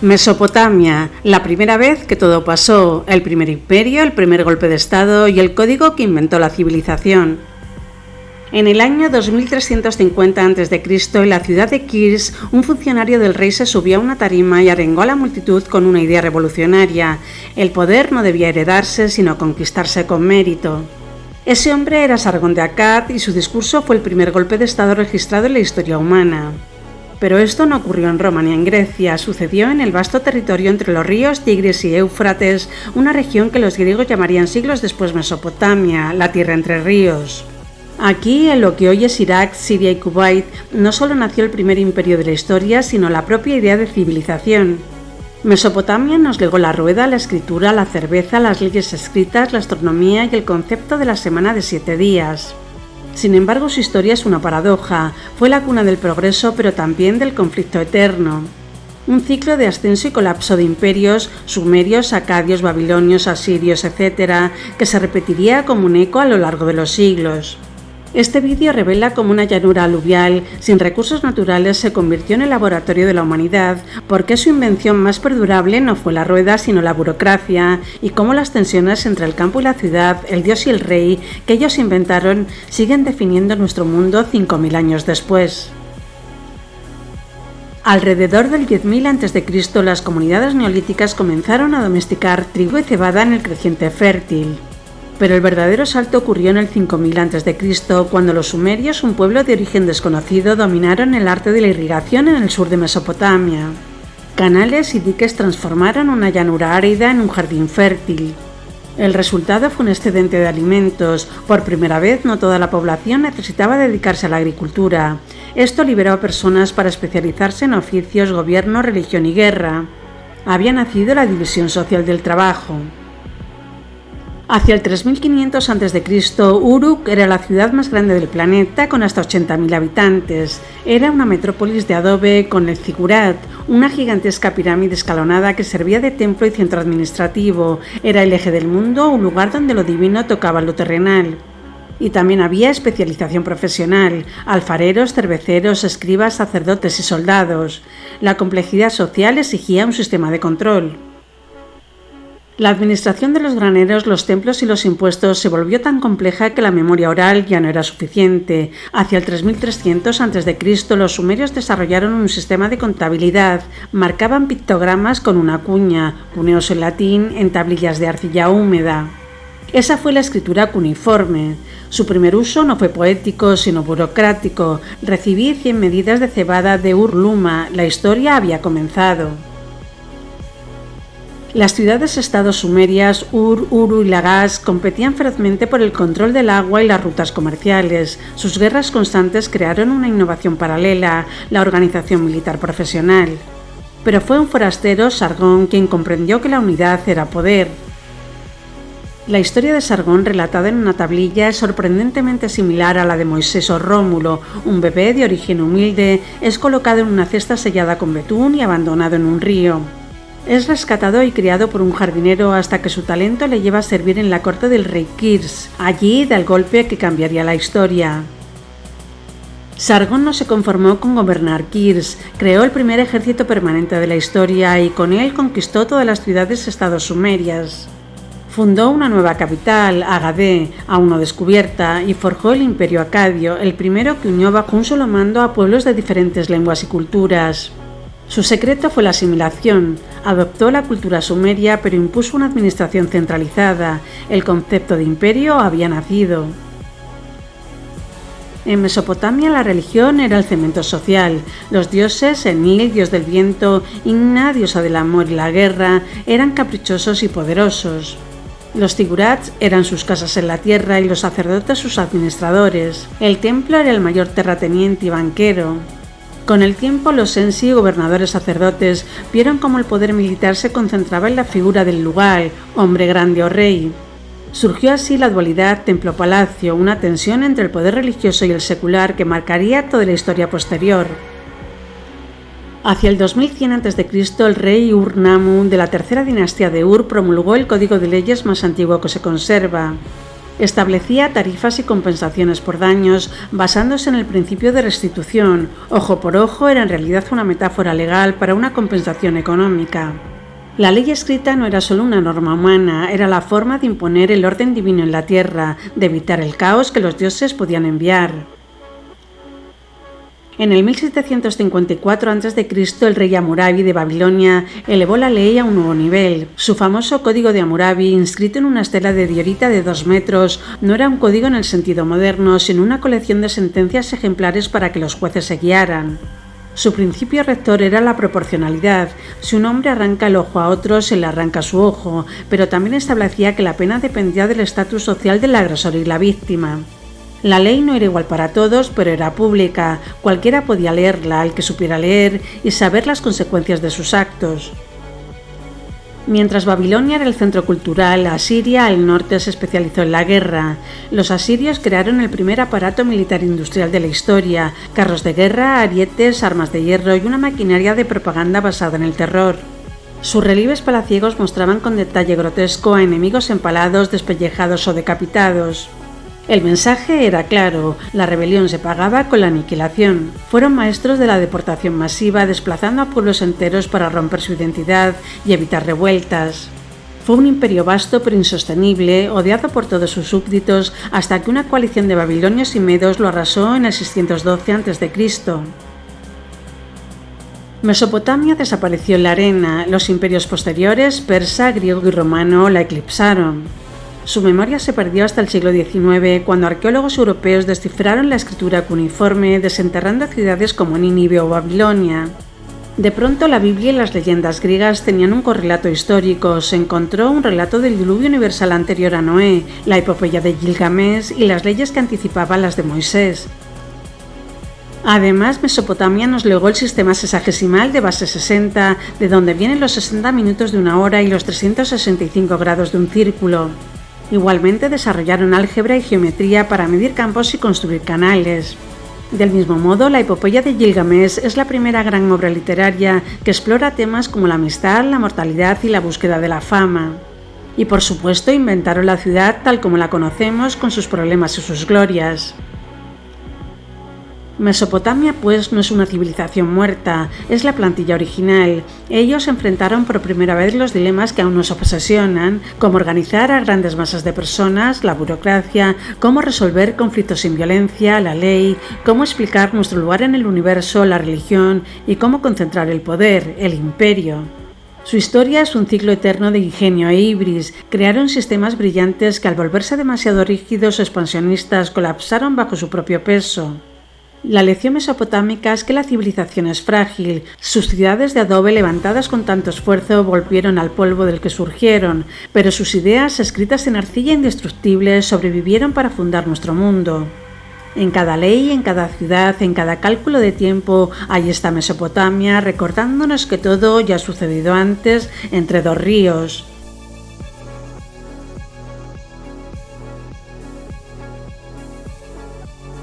Mesopotamia, la primera vez que todo pasó, el primer imperio, el primer golpe de estado y el código que inventó la civilización. En el año 2350 a.C., en la ciudad de Kirs, un funcionario del rey se subió a una tarima y arengó a la multitud con una idea revolucionaria. El poder no debía heredarse, sino conquistarse con mérito. Ese hombre era Sargón de Akkad y su discurso fue el primer golpe de estado registrado en la historia humana. Pero esto no ocurrió en Roma ni en Grecia, sucedió en el vasto territorio entre los ríos Tigris y Éufrates, una región que los griegos llamarían siglos después Mesopotamia, la tierra entre ríos. Aquí, en lo que hoy es Irak, Siria y Kuwait, no solo nació el primer imperio de la historia, sino la propia idea de civilización. Mesopotamia nos legó la rueda, la escritura, la cerveza, las leyes escritas, la astronomía y el concepto de la semana de 7 días. Sin embargo, su historia es una paradoja. Fue la cuna del progreso, pero también del conflicto eterno. Un ciclo de ascenso y colapso de imperios, sumerios, acadios, babilonios, asirios, etc., que se repetiría como un eco a lo largo de los siglos. Este vídeo revela cómo una llanura aluvial, sin recursos naturales, se convirtió en el laboratorio de la humanidad, porque su invención más perdurable no fue la rueda, sino la burocracia, y cómo las tensiones entre el campo y la ciudad, el dios y el rey, que ellos inventaron, siguen definiendo nuestro mundo 5000 años después. Alrededor del 10.000 a.C., las comunidades neolíticas comenzaron a domesticar trigo y cebada en el creciente fértil. Pero el verdadero salto ocurrió en el 5000 a.C., cuando los sumerios, un pueblo de origen desconocido, dominaron el arte de la irrigación en el sur de Mesopotamia. Canales y diques transformaron una llanura árida en un jardín fértil. El resultado fue un excedente de alimentos. Por primera vez, no toda la población necesitaba dedicarse a la agricultura. Esto liberó a personas para especializarse en oficios, gobierno, religión y guerra. Había nacido la división social del trabajo. Hacia el 3500 a.C., Uruk era la ciudad más grande del planeta con hasta 80.000 habitantes. Era una metrópolis de adobe con el zigurat, una gigantesca pirámide escalonada que servía de templo y centro administrativo. Era el eje del mundo, un lugar donde lo divino tocaba lo terrenal. Y también había especialización profesional, alfareros, cerveceros, escribas, sacerdotes y soldados. La complejidad social exigía un sistema de control. La administración de los graneros, los templos y los impuestos se volvió tan compleja que la memoria oral ya no era suficiente. Hacia el 3300 a.C., los sumerios desarrollaron un sistema de contabilidad. Marcaban pictogramas con una cuña, cuneos en latín, en tablillas de arcilla húmeda. Esa fue la escritura cuneiforme. Su primer uso no fue poético, sino burocrático. Recibí 100 medidas de cebada de Ur-Luma. La historia había comenzado. Las ciudades-estados sumerias, Ur, Uru y Lagash, competían ferozmente por el control del agua y las rutas comerciales. Sus guerras constantes crearon una innovación paralela, la organización militar profesional. Pero fue un forastero, Sargón, quien comprendió que la unidad era poder. La historia de Sargón, relatada en una tablilla, es sorprendentemente similar a la de Moisés o Rómulo. Un bebé de origen humilde es colocado en una cesta sellada con betún y abandonado en un río. Es rescatado y criado por un jardinero hasta que su talento le lleva a servir en la corte del rey Kirs. Allí da el golpe que cambiaría la historia. Sargón no se conformó con gobernar Kirs, creó el primer ejército permanente de la historia y con él conquistó todas las ciudades-estados sumerias. Fundó una nueva capital, Agadé, aún no descubierta, y forjó el imperio acadio, el primero que unió bajo un solo mando a pueblos de diferentes lenguas y culturas. Su secreto fue la asimilación. Adoptó la cultura sumeria, pero impuso una administración centralizada. El concepto de imperio había nacido. En Mesopotamia la religión era el cemento social. Los dioses, Enlil, dios del viento, Inna, diosa del amor y la guerra, eran caprichosos y poderosos. Los zigurats eran sus casas en la tierra y los sacerdotes sus administradores. El templo era el mayor terrateniente y banquero. Con el tiempo, los Ensi, gobernadores sacerdotes, vieron cómo el poder militar se concentraba en la figura del lugar, hombre grande o rey. Surgió así la dualidad templo-palacio, una tensión entre el poder religioso y el secular que marcaría toda la historia posterior. Hacia el 2100 a.C., el rey Ur-Nammu de la tercera dinastía de Ur promulgó el código de leyes más antiguo que se conserva. Establecía tarifas y compensaciones por daños basándose en el principio de restitución. Ojo por ojo era en realidad una metáfora legal para una compensación económica. La ley escrita no era solo una norma humana, era la forma de imponer el orden divino en la tierra, de evitar el caos que los dioses podían enviar. En el 1754 a.C., el rey Hammurabi de Babilonia elevó la ley a un nuevo nivel. Su famoso Código de Hammurabi, inscrito en una estela de diorita de 2 metros, no era un código en el sentido moderno, sino una colección de sentencias ejemplares para que los jueces se guiaran. Su principio rector era la proporcionalidad. Si un hombre arranca el ojo a otro, se le arranca su ojo, pero también establecía que la pena dependía del estatus social del agresor y la víctima. La ley no era igual para todos, pero era pública. Cualquiera podía leerla, el que supiera leer y saber las consecuencias de sus actos. Mientras Babilonia era el centro cultural, Asiria al norte se especializó en la guerra. Los asirios crearon el primer aparato militar industrial de la historia, carros de guerra, arietes, armas de hierro y una maquinaria de propaganda basada en el terror. Sus relieves palaciegos mostraban con detalle grotesco a enemigos empalados, despellejados o decapitados. El mensaje era claro, la rebelión se pagaba con la aniquilación. Fueron maestros de la deportación masiva, desplazando a pueblos enteros para romper su identidad y evitar revueltas. Fue un imperio vasto pero insostenible, odiado por todos sus súbditos, hasta que una coalición de babilonios y medos lo arrasó en el 612 a.C. Mesopotamia desapareció en la arena, los imperios posteriores, persa, griego y romano, la eclipsaron. Su memoria se perdió hasta el siglo XIX, cuando arqueólogos europeos descifraron la escritura cuneiforme, desenterrando ciudades como Nínive o Babilonia. De pronto la Biblia y las leyendas griegas tenían un correlato histórico. Se encontró un relato del diluvio universal anterior a Noé, la epopeya de Gilgamesh y las leyes que anticipaban las de Moisés. Además, Mesopotamia nos legó el sistema sexagesimal de base 60, de donde vienen los 60 minutos de una hora y los 365 grados de un círculo. Igualmente desarrollaron álgebra y geometría para medir campos y construir canales. Del mismo modo, la epopeya de Gilgamesh es la primera gran obra literaria que explora temas como la amistad, la mortalidad y la búsqueda de la fama. Y por supuesto inventaron la ciudad tal como la conocemos, con sus problemas y sus glorias. Mesopotamia, pues, no es una civilización muerta, es la plantilla original. Ellos enfrentaron por primera vez los dilemas que aún nos obsesionan, cómo organizar a grandes masas de personas, la burocracia, cómo resolver conflictos sin violencia, la ley, cómo explicar nuestro lugar en el universo, la religión y cómo concentrar el poder, el imperio. Su historia es un ciclo eterno de ingenio e ibris. Crearon sistemas brillantes que al volverse demasiado rígidos o expansionistas colapsaron bajo su propio peso. La lección mesopotámica es que la civilización es frágil. Sus ciudades de adobe levantadas con tanto esfuerzo volvieron al polvo del que surgieron, pero sus ideas, escritas en arcilla indestructible, sobrevivieron para fundar nuestro mundo. En cada ley, en cada ciudad, en cada cálculo de tiempo, ahí está Mesopotamia, recordándonos que todo ya ha sucedido antes entre 2 ríos.